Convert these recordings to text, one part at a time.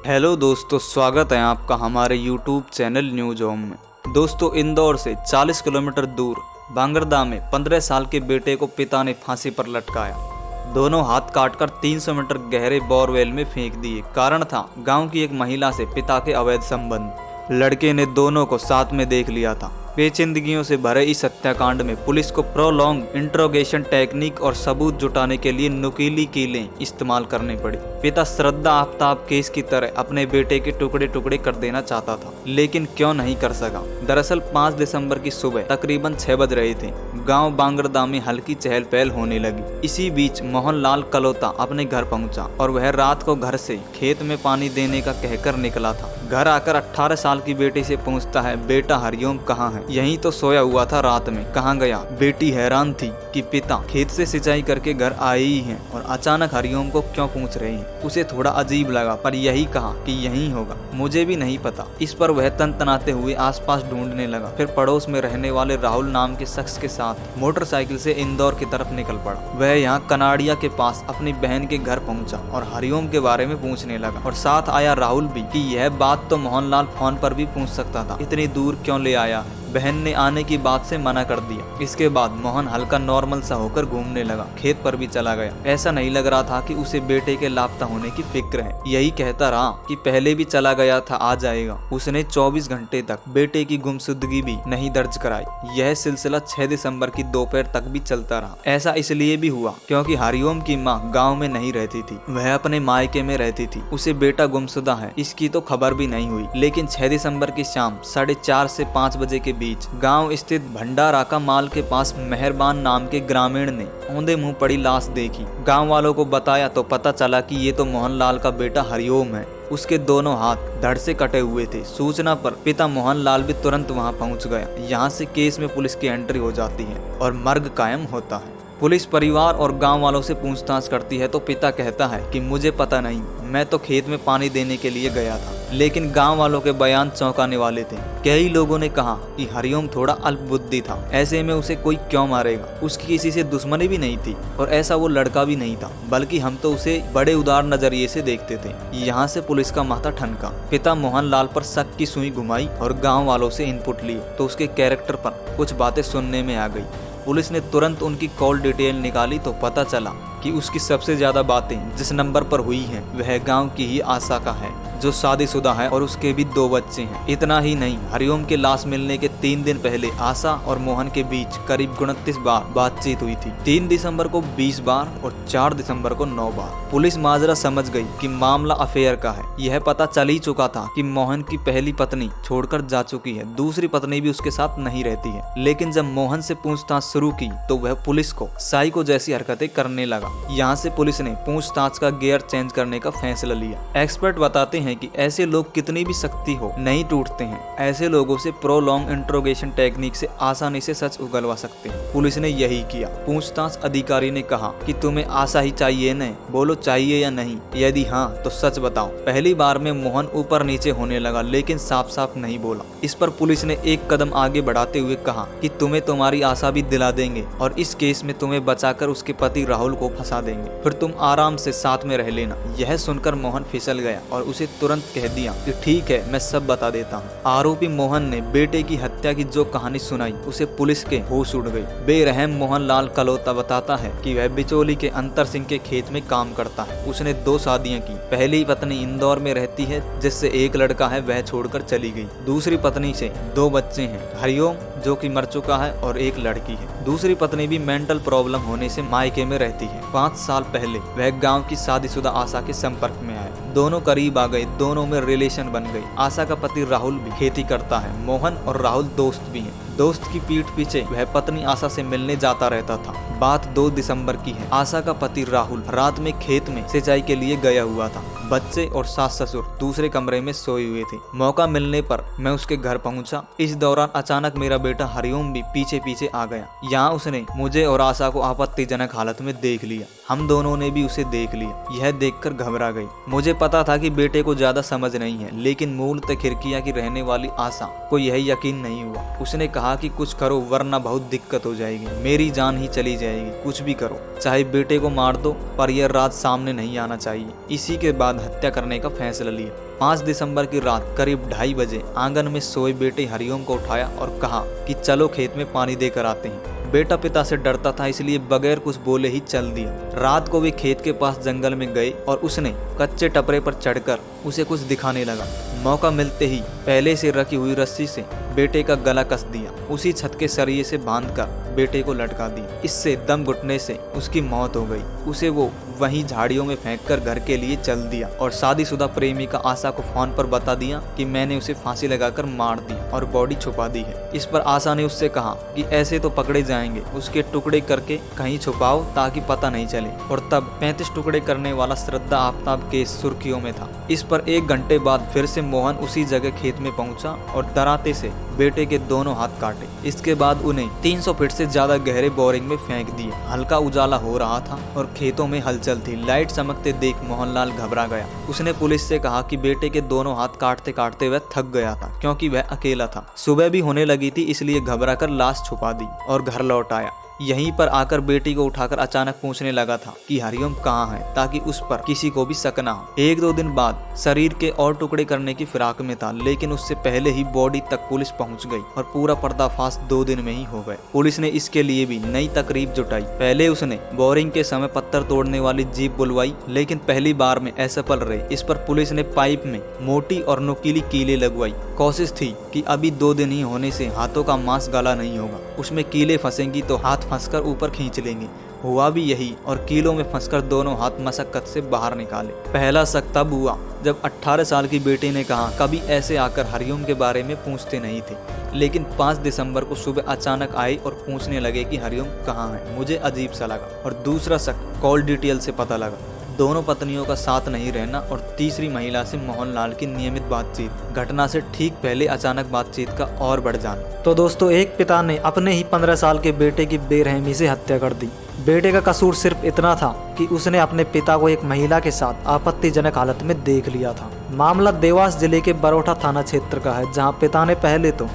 Hello दोस्तों, स्वागत है आपका हमारे YouTube चैनल न्यूज होम में। दोस्तों, इंदौर से 40 किलोमीटर दूर बांगरदा में 15 साल के बेटे को पिता ने फांसी पर लटकाया। दोनों हाथ काटकर 300 मीटर गहरे बोरवेल में फेंक दिए। कारण था गांव की एक महिला से पिता के अवैध संबंध। लड़के ने दोनों को साथ में देख लिया था। पेचीदगियों से भरे इस हत्याकांड में पुलिस को प्रोलॉन्ग इंट्रोगेशन टेक्निक और सबूत जुटाने के लिए नुकीली कीलें इस्तेमाल करनी पड़ी। पिता श्रद्धा आफ्ताब केस की तरह अपने बेटे के टुकड़े टुकड़े कर देना चाहता था, लेकिन क्यों नहीं कर सका। दरअसल 5 दिसंबर की सुबह तकरीबन 6 बज रहे थे। गांव बांगरदा में हल्की चहल पहल होने लगी। इसी बीच मोहनलाल कलोता अपने घर पहुंचा और वह रात को घर से खेत में पानी देने का कहकर निकला था। घर आकर 18 साल की बेटी से पूछता है, बेटा हरिओम कहाँ है? यहीं तो सोया हुआ था रात में, कहाँ गया? बेटी हैरान थी कि पिता खेत से सिंचाई करके घर आए ही हैं और अचानक हरिओम को क्यों पूछ रहे हैं। उसे थोड़ा अजीब लगा, पर यही कहा कि यहीं होगा। मुझे भी नहीं पता। इस पर वह तनतनाते हुए आसपास ढूंढने लगा। फिर पड़ोस में रहने वाले राहुल नाम के शख्स के साथ मोटरसाइकिल से इंदौर की तरफ निकल पड़ा। वह यहाँ कनाड़िया के पास अपनी बहन के घर पहुंचा और हरिओम के बारे में पूछने लगा। और साथ आया राहुल भी कि यह बात तो मोहनलाल फोन पर भी पूछ सकता था, इतनी दूर क्यों ले आया। बहन ने आने की बात से मना कर दिया। इसके बाद मोहन हल्का नॉर्मल सा होकर घूमने लगा। खेत पर भी चला गया। ऐसा नहीं लग रहा था कि उसे बेटे के लापता होने की फिक्र है। यही कहता रहा कि पहले भी चला गया था, आ जाएगा। उसने 24 घंटे तक बेटे की गुमशुदगी भी नहीं दर्ज कराई। यह सिलसिला 6 दिसंबर की दोपहर तक भी चलता रहा। ऐसा इसलिए भी हुआ क्योंकि हरिओम की माँ गाँव में नहीं रहती थी, वह अपने मायके में रहती थी। उसे बेटा गुमशुदा है इसकी तो खबर भी नहीं हुई। लेकिन 6 दिसंबर की शाम 4:30 से 5 बजे के बीच गांव स्थित भंडारा का माल के पास मेहरबान नाम के ग्रामीण ने औंधे मुंह पड़ी लाश देखी। गांव वालों को बताया तो पता चला कि ये तो मोहनलाल का बेटा हरिओम है। उसके दोनों हाथ धड़ से कटे हुए थे। सूचना पर पिता मोहनलाल भी तुरंत वहां पहुंच गया। यहां से केस में पुलिस की एंट्री हो जाती है और मर्ग कायम होता है। पुलिस परिवार और गांव वालों से पूछताछ करती है तो पिता कहता है कि मुझे पता नहीं, मैं तो खेत में पानी देने के लिए गया था। लेकिन गांव वालों के बयान चौंकाने वाले थे। कई लोगों ने कहा कि हरिओम थोड़ा अल्पबुद्धि था, ऐसे में उसे कोई क्यों मारेगा। उसकी किसी से दुश्मनी भी नहीं थी और ऐसा वो लड़का भी नहीं था, बल्कि हम तो उसे बड़े उदार नजरिए से देखते थे। यहाँ से पुलिस का माथा ठनका। पिता मोहनलाल पर शक की सुई घुमाई और गाँव वालों से इनपुट लिए तो उसके कैरेक्टर पर कुछ बातें सुनने में आ गई। पुलिस ने तुरंत उनकी कॉल डिटेल निकाली तो पता चला कि उसकी सबसे ज्यादा बातें जिस नंबर पर हुई हैं वह गांव की ही आशा का है, जो शादीशुदा है और उसके भी 2 बच्चे हैं। इतना ही नहीं, हरिओम के लाश मिलने के 3 दिन पहले आशा और मोहन के बीच करीब 29 बार बातचीत हुई थी। 3 दिसंबर को 20 बार और 4 दिसंबर को 9 बार। पुलिस माजरा समझ गई कि मामला अफेयर का है। यह पता चल ही चुका था कि मोहन की पहली पत्नी छोड़कर जा चुकी है, दूसरी पत्नी भी उसके साथ नहीं रहती है। लेकिन जब मोहन से पूछताछ शुरू की तो वह पुलिस को साइको जैसी हरकतें करने लगा। यहाँ से पुलिस ने पूछताछ का गियर चेंज करने का फैसला लिया। एक्सपर्ट बताते हैं कि ऐसे लोग कितनी भी शक्ति हो नहीं टूटते हैं। ऐसे लोगों से प्रोलॉन्ग इंट्रोगेशन टेक्निक से आसानी से सच उगलवा सकते हैं। पुलिस ने यही किया। पूछताछ अधिकारी ने कहा कि तुम्हें आशा ही चाहिए न, बोलो चाहिए या नहीं, यदि हाँ तो सच बताओ। पहली बार में मोहन ऊपर नीचे होने लगा, लेकिन साफ साफ नहीं बोला। इस पर पुलिस ने एक कदम आगे बढ़ाते हुए कहा कि तुम्हें तुम्हारी आशा भी दिला देंगे और इस केस में तुम्हें बचाकर उसके पति राहुल को फंसा देंगे, फिर तुम आराम से साथ में रह लेना। यह सुनकर मोहन फिसल गया और उसे तुरंत कह दिया कि ठीक है, मैं सब बता देता हूँ। आरोपी मोहन ने बेटे की हत्या की जो कहानी सुनाई उसे पुलिस के होश उड़ गई। बेरहम मोहनलाल कलोता बताता है कि वह बिचौली के अंतर सिंह के खेत में काम करता है। उसने 2 शादियां की। पहली पत्नी इंदौर में रहती है जिससे एक लड़का है, वह छोड़कर चली गई। दूसरी पत्नी से 2 बच्चे हैं, हरिओम जो कि मर चुका है और एक लड़की है। दूसरी पत्नी भी मेंटल प्रॉब्लम होने से मायके में रहती है। 5 साल पहले वह गांव की शादीशुदा आशा के संपर्क में आए। दोनों करीब आ गए, दोनों में रिलेशन बन गई। आशा का पति राहुल भी खेती करता है। मोहन और राहुल दोस्त भी हैं। दोस्त की पीठ पीछे वह पत्नी आशा से मिलने जाता रहता था। बात 2 दिसंबर की है। आशा का पति राहुल रात में खेत में सिंचाई के लिए गया हुआ था। बच्चे और सास ससुर दूसरे कमरे में सोए हुए थे। मौका मिलने पर मैं उसके घर पहुंचा। इस दौरान अचानक मेरा बेटा हरिओम भी पीछे पीछे आ गया। यहाँ उसने मुझे और आशा को आपत्तिजनक हालत में देख लिया। हम दोनों ने भी उसे देख लिया। यह देखकर घबरा गई। मुझे पता था कि बेटे को ज्यादा समझ नहीं है, लेकिन मूलतः खिड़किया की रहने वाली आशा को यह यकीन नहीं हुआ। उसने कहा कि कुछ करो वरना बहुत दिक्कत हो जाएगी, मेरी जान ही चली जाएगी, कुछ भी करो, चाहे बेटे को मार दो पर यह रात सामने नहीं आना चाहिए। इसी के बाद हत्या करने का फैसला लिया। 5 दिसंबर की रात करीब 2:30 बजे आंगन में सोए बेटे हरिओम को उठाया और कहा कि चलो खेत में पानी देकर आते हैं। बेटा पिता से डरता था, इसलिए बगैर कुछ बोले ही चल दिया। रात को वे खेत के पास जंगल में गए और उसने कच्चे टपरे पर चढ़कर उसे कुछ दिखाने लगा। मौका मिलते ही पहले से रखी हुई रस्सी से बेटे का गला कस दिया, उसी छत के सरिये से बांधकर बेटे को लटका दी। इससे दम घुटने से उसकी मौत हो गई। उसे वो वहीं झाड़ियों में फेंककर घर के लिए चल दिया और शादीशुदा प्रेमिका आशा को फोन पर बता दिया कि मैंने उसे फांसी लगाकर मार दी और बॉडी छुपा दी है। इस पर आशा ने उससे कहा कि ऐसे तो पकड़े जाएंगे, उसके टुकड़े करके कहीं छुपाओ ताकि पता नहीं चले। और तब 35 टुकड़े करने वाला श्रद्धा आफ्ताब केस सुर्खियों में था। इस पर 1 घंटे बाद फिर से मोहन उसी जगह खेत में पहुंचा और दराते से बेटे के दोनों हाथ काटे। इसके बाद उन्हें 300 फीट से ज्यादा गहरे बोरिंग में फेंक दिए। हल्का उजाला हो रहा था और खेतों में हलचल थी। लाइट चमकते देख मोहनलाल घबरा गया। उसने पुलिस से कहा कि बेटे के दोनों हाथ काटते काटते वह थक गया था, क्योंकि वह अकेला था। सुबह भी होने लगी थी, इसलिए घबराकर लाश छुपा दी और घर लौट आया। यहीं पर आकर बेटी को उठाकर अचानक पूछने लगा था कि हरिओम कहाँ है, ताकि उस पर किसी को भी शक ना हो। 1-2 दिन बाद शरीर के और टुकड़े करने की फिराक में था, लेकिन उससे पहले ही बॉडी तक पुलिस पहुंच गई और पूरा पर्दाफाश 2 दिन में ही हो गए। पुलिस ने इसके लिए भी नई तकरीब जुटाई। पहले उसने बोरिंग के समय पत्थर तोड़ने वाली जीप बुलवाई, लेकिन पहली बार में असफल रहे। इस पर पुलिस ने पाइप में मोटी और नुकीली कीलें लगवाई। कोशिश थी कि अभी 2 दिन ही होने से हाथों का मांस गला नहीं होगा, उसमें कीलें फंसेंगी तो हाथ फंसकर ऊपर खींच लेंगे। हुआ भी यही और कीलों में फंसकर दोनों हाथ मशक्कत से बाहर निकाले। पहला शक तब हुआ जब 18 साल की बेटी ने कहा कभी ऐसे आकर हरिओम के बारे में पूछते नहीं थे, लेकिन 5 दिसंबर को सुबह अचानक आए और पूछने लगे कि हरिओम कहाँ है। मुझे अजीब सा लगा। और दूसरा शक कॉल डिटेल से पता लगा, दोनों पत्नियों का साथ नहीं रहना और तीसरी महिला से मोहनलाल की नियमित बातचीत। घटना से ठीक पहले अचानक बातचीत का और बढ़ जाना। तो दोस्तों, एक पिता ने अपने ही 15 साल के बेटे की बेरहमी से हत्या कर दी। बेटे का कसूर सिर्फ इतना था कि उसने अपने पिता को एक महिला के साथ आपत्तिजनक हालत में देख लिया था। मामला देवास जिले के बरोठा थाना क्षेत्र का है, जहाँ पिता ने पहले तो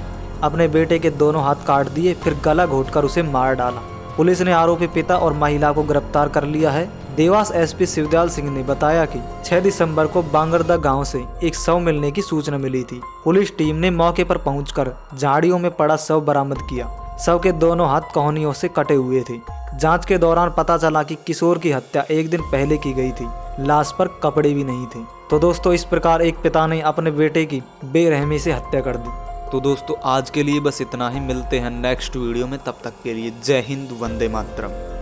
अपने बेटे के दोनों हाथ काट दिए, फिर गला घोंटकर उसे मार डाला। पुलिस ने आरोपी पिता और महिला को गिरफ्तार कर लिया है। देवास एसपी शिवदयाल सिंह ने बताया कि 6 दिसंबर को बांगरदा गांव से एक शव मिलने की सूचना मिली थी। पुलिस टीम ने मौके पर पहुंचकर झाड़ियों में पड़ा शव बरामद किया। शव के दोनों हाथ कोहनियों से कटे हुए थे। जांच के दौरान पता चला कि किशोर की हत्या 1 दिन पहले की गई थी। लाश पर कपड़े भी नहीं थे। तो दोस्तों, इस प्रकार एक पिता ने अपने बेटे की बेरहमी से हत्या कर दी। तो दोस्तों, आज के लिए बस इतना ही। मिलते हैं नेक्स्ट वीडियो में, तब तक के लिए जय हिंद, वंदे मातरम।